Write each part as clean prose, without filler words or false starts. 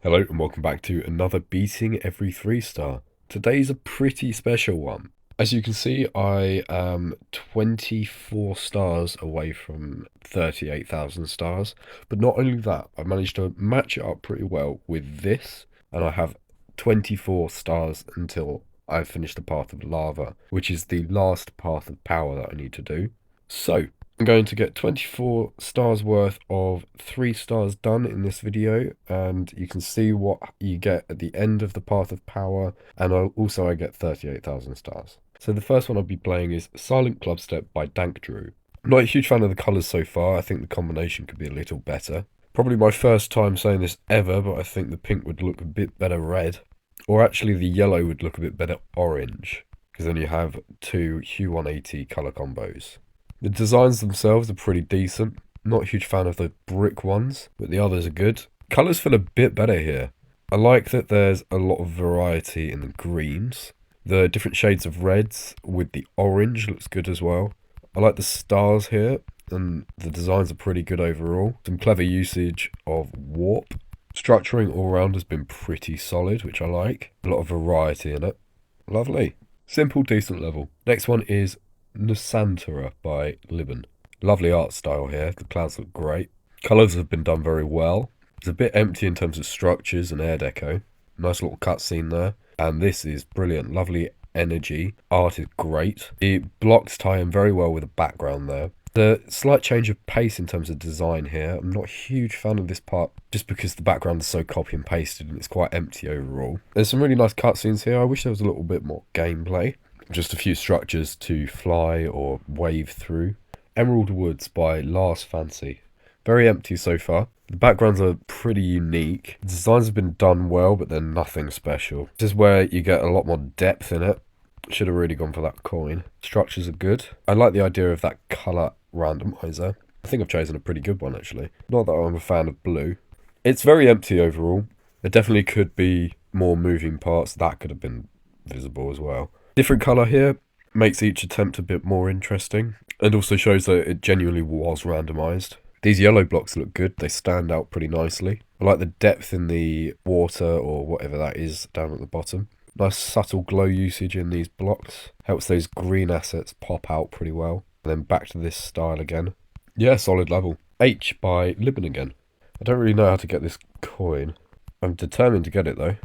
Hello and welcome back to another Beating Every 3 Star. Today's a pretty special one. As you can see, I am 24 stars away from 38,000 stars. But not only that, I managed to match it up pretty well with this, and I have 24 stars until I finish the Path of Lava, which is the last Path of Power that I need to do. So, I'm going to get 24 stars worth of 3 stars done in this video, and you can see what you get at the end of the Path of Power, and I get 38,000 stars. So the first one I'll be playing is Silent Clubstep by Dank Drew. I'm not a huge fan of the colours so far. I think the combination could be a little better. Probably my first time saying this ever, but I think the pink would look a bit better red. Or actually the yellow would look a bit better orange, because then you have two Hue 180 colour combos. The designs themselves are pretty decent. Not a huge fan of the brick ones, but the others are good. Colours feel a bit better here. I like that there's a lot of variety in the greens. The different shades of reds with the orange looks good as well. I like the stars here, and the designs are pretty good overall. Some clever usage of warp. Structuring all around has been pretty solid, which I like. A lot of variety in it. Lovely. Simple, decent level. Next one is Nanta by Libban. Lovely art style here. The clouds look great. Colours have been done very well. It's a bit empty in terms of structures and air deco. Nice little cutscene there. And this is brilliant. Lovely energy. Art is great. The blocks tie in very well with the background there. The slight change of pace in terms of design here. I'm not a huge fan of this part just because the background is so copy and pasted and it's quite empty overall. There's some really nice cutscenes here. I wish there was a little bit more gameplay. Just a few structures to fly or wave through. Emerald Woods by Lars Fancy. Very empty so far. The backgrounds are pretty unique. The designs have been done well, but they're nothing special. This is where you get a lot more depth in it. Should have really gone for that coin. Structures are good. I like the idea of that colour randomizer. I think I've chosen a pretty good one actually. Not that I'm a fan of blue. It's very empty overall. There definitely could be more moving parts. That could have been visible as well. Different colour here makes each attempt a bit more interesting and also shows that it genuinely was randomised. These yellow blocks look good, they stand out pretty nicely. I like the depth in the water or whatever that is down at the bottom. Nice subtle glow usage in these blocks. Helps those green assets pop out pretty well. And then back to this style again. Yeah, solid level. H by Libban again. I don't really know how to get this coin. I'm determined to get it though.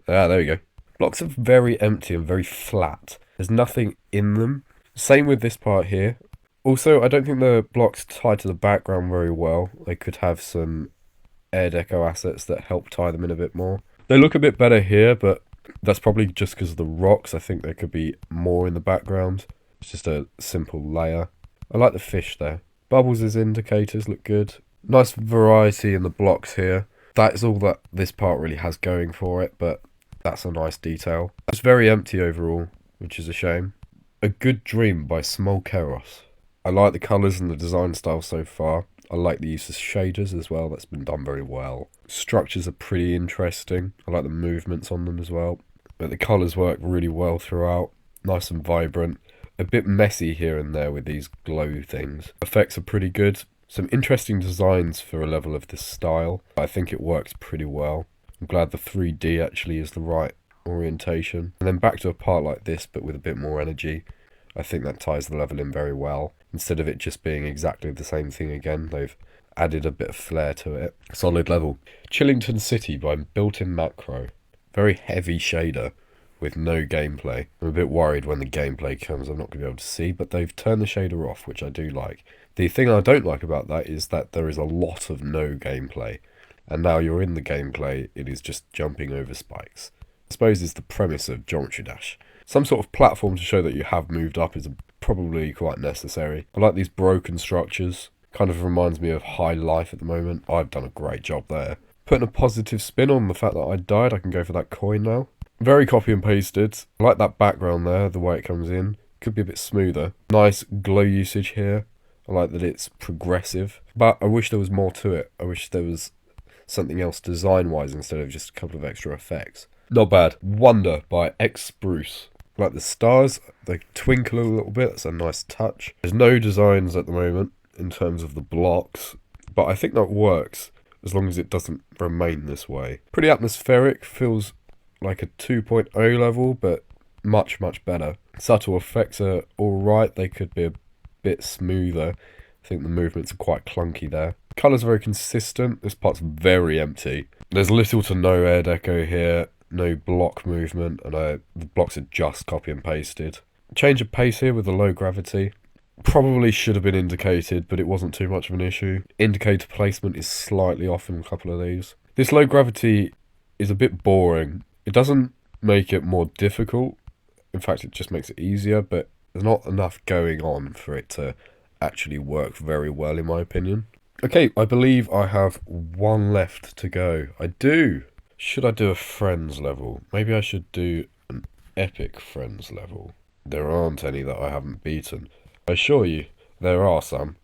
Ah, there we go. Blocks are very empty and very flat. There's nothing in them. Same with this part here. Also, I don't think the blocks tie to the background very well. They could have some air deco assets that help tie them in a bit more. They look a bit better here, but that's probably just because of the rocks. I think there could be more in the background. It's just a simple layer. I like the fish there. Bubbles as indicators look good. Nice variety in the blocks here. That is all that this part really has going for it, but that's a nice detail. It's very empty overall, which is a shame. A Good Dream by Small Keros. I like the colours and the design style so far. I like the use of shaders as well. That's been done very well. Structures are pretty interesting. I like the movements on them as well. But the colours work really well throughout. Nice and vibrant. A bit messy here and there with these glow things. Effects are pretty good. Some interesting designs for a level of this style. I think it works pretty well. I'm glad the 3D actually is the right orientation. And then back to a part like this, but with a bit more energy. I think that ties the level in very well. Instead of it just being exactly the same thing again, they've added a bit of flair to it. Solid level. Kington City by Built-in Macro. Very heavy shader with no gameplay. I'm a bit worried when the gameplay comes, I'm not going to be able to see, but they've turned the shader off, which I do like. The thing I don't like about that is that there is a lot of no gameplay. And now you're in the gameplay, it is just jumping over spikes. I suppose it's the premise of Geometry Dash. Some sort of platform to show that you have moved up is probably quite necessary. I like these broken structures. Kind of reminds me of High Life at the moment. I've done a great job there. Putting a positive spin on the fact that I died, I can go for that coin now. Very copy and pasted. I like that background there, the way it comes in. Could be a bit smoother. Nice glow usage here. I like that it's progressive. But I wish there was more to it. I wish there was something else design-wise instead of just a couple of extra effects. Not bad. Wonder by X Spruce. Like the stars, they twinkle a little bit. That's a nice touch. There's no designs at the moment in terms of the blocks, but I think that works. as long as it doesn't remain this way. Pretty atmospheric, feels like a 2.0 level, but much, much better. Subtle effects are alright, they could be a bit smoother. I think the movements are quite clunky there. Colours are very consistent, this part's very empty. There's little to no air deco here, no block movement, and the blocks are just copy and pasted. Change of pace here with the low gravity. Probably should have been indicated, but it wasn't too much of an issue. Indicator placement is slightly off in a couple of these. This low gravity is a bit boring. It doesn't make it more difficult. In fact, it just makes it easier, but there's not enough going on for it to actually work very well, in my opinion. Okay, I believe I have one left to go. I do! Should I do a friends level? Maybe I should do an epic friends level. There aren't any that I haven't beaten. I assure you, there are some.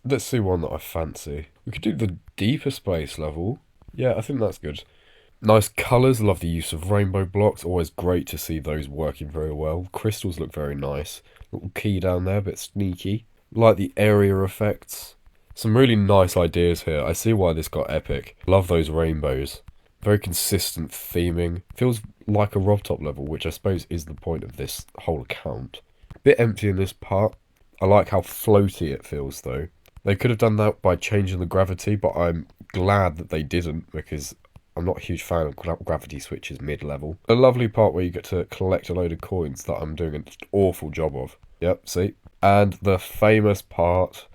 Let's see one that I fancy. We could do the deeper space level. Yeah, I think that's good. Nice colours, love the use of rainbow blocks. Always great to see those working very well. Crystals look very nice. Little key down there, a bit sneaky. Like the area effects. Some really nice ideas here. I see why this got epic. Love those rainbows. Very consistent theming. Feels like a Rob Top level, which I suppose is the point of this whole account. Bit empty in this part. I like how floaty it feels though. They could have done that by changing the gravity, but I'm glad that they didn't, because I'm not a huge fan of gravity switches mid-level. A lovely part where you get to collect a load of coins that I'm doing an awful job of. Yep, see? And the famous part,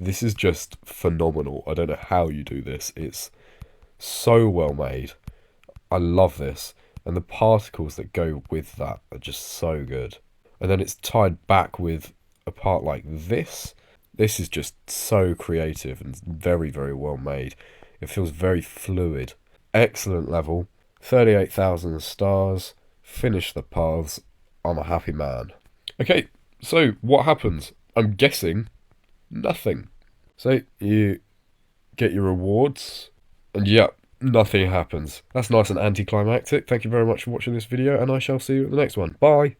this is just phenomenal. I don't know how you do this. It's so well made. I love this. And the particles that go with that are just so good. And then it's tied back with a part like this. This is just so creative and very, very well made. It feels very fluid. Excellent level. 38,000 stars. Finish the paths. I'm a happy man. Okay, so what happens? I'm guessing nothing. So you get your rewards, and yep, nothing happens. That's nice and anticlimactic. Thank you very much for watching this video, and I shall see you at the next one. Bye!